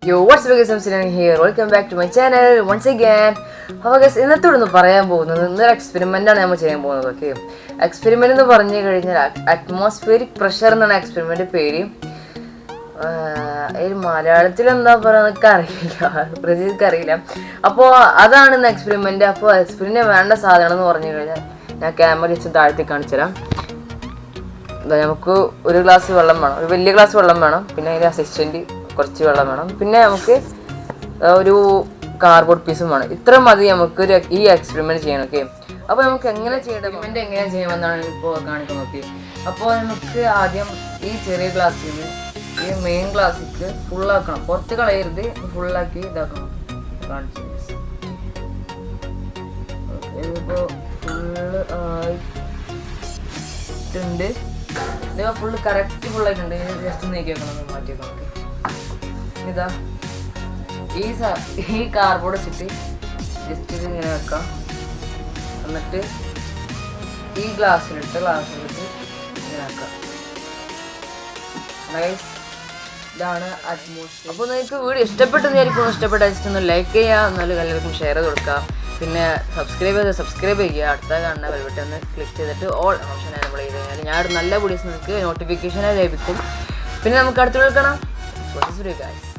Yo, what's up guys, I'm Sinan here. Welcome back to my channel once again. അപ്പോൾ guys ഇന്നത്തോടൊന്ന് പറയാൻ പോകുന്നത് ഇന്നൊരു എക്സ്പെരിമെൻ്റാണ് നമ്മൾ ചെയ്യാൻ പോകുന്നത്. ഓക്കെ, എക്സ്പെരിമെൻ്റ് എന്ന് പറഞ്ഞു കഴിഞ്ഞാൽ അറ്റ്മോസ്ഫിയറിക് പ്രഷർ എന്നാണ് എക്സ്പെരിമെൻ്റ് പേര്. മലയാളത്തിൽ എന്താ പറയുക എനിക്ക് അറിയില്ല, പ്രത്യേകിച്ച് അറിയില്ല. അപ്പോൾ അതാണ് ഇന്ന് എക്സ്പെരിമെൻ്റ്. അപ്പോൾ എക്സ്പെരിമെൻ്റ് വേണ്ട സാധനം എന്ന് പറഞ്ഞു കഴിഞ്ഞാൽ ഞാൻ ക്യാമറ വെച്ച് താഴ്ത്തി കാണിച്ചു തരാം. നമുക്ക് ഒരു ഗ്ലാസ് വെള്ളം വേണം, ഒരു വലിയ ഗ്ലാസ് വെള്ളം വേണം. പിന്നെ അതിൻ്റെ അസിസ്റ്റൻറ്റ് കുറച്ച് വെള്ളം വേണം. പിന്നെ നമുക്ക് ഒരു കാർഡ്ബോർഡ് പീസും വേണം. ഇത്ര മതി നമുക്ക് ഈ എക്സ്പെരിമെൻറ്റ് ചെയ്യണം. ഓക്കെ, അപ്പോൾ നമുക്ക് എങ്ങനെ ചെയ്യേണ്ടത്, എക്സ്പെരിമെൻറ്റ് എങ്ങനെ ചെയ്യാമെന്നാണ് ഇപ്പോൾ കാണിക്കുന്നത്. ഓക്കെ, അപ്പോൾ നമുക്ക് ആദ്യം ഈ ചെറിയ ഗ്ലാസ്സിൽ ഈ മെയിൻ ഗ്ലാസ്സിക്ക് ഫുള്ളാക്കണം, പുറത്ത് കളയരുത്, ഫുള്ളാക്കി ഇതാക്കണം. കാണിച്ചു ഇതിപ്പോൾ ഫുള്ള് ആയിട്ടുണ്ട്. ഇത് ഫുള്ള് കറക്റ്റ് ഫുള്ളായിട്ടുണ്ട്. ജസ്റ്റ് നീക്കി വെക്കണം, മാറ്റി വെക്കണം. ഇതാ ഈ കാർഡ്ബോർഡ് വെച്ചിട്ട് ജസ്റ്റ് ഇത് ഇങ്ങനെ വെക്കാം. എന്നിട്ട് ഈ ഗ്ലാസ്സിലിട്ട് ഇങ്ങനെ വെക്കാം. ഇതാണ് അറ്റ്മോസ്ഫിയർ. അപ്പോൾ നിങ്ങൾക്ക് വീഡിയോ ഇഷ്ടപ്പെട്ടെന്ന് വിചാരിക്കും. ഇഷ്ടപ്പെട്ടാൽ ജസ്റ്റ് ഒന്ന് ലൈക്ക് ചെയ്യുക, എന്നാലും എല്ലാവർക്കും ഷെയർ ചെയ്ത് കൊടുക്കുക. പിന്നെ സബ്സ്ക്രൈബ് ചെയ്യുക. അടുത്ത കാണുന്ന ബെൽ ബട്ടൺ ഒന്ന് ക്ലിക്ക് ചെയ്തിട്ട് ഓൾ ഓപ്ഷൻ എനേബിൾ ചെയ്ത് കഴിഞ്ഞാൽ ഞാൻ നല്ല വീഡിയോസ് നിങ്ങൾക്ക് നോട്ടിഫിക്കേഷനായി ലഭിക്കും. പിന്നെ നമുക്ക് അടുത്ത കാണാം. Guys.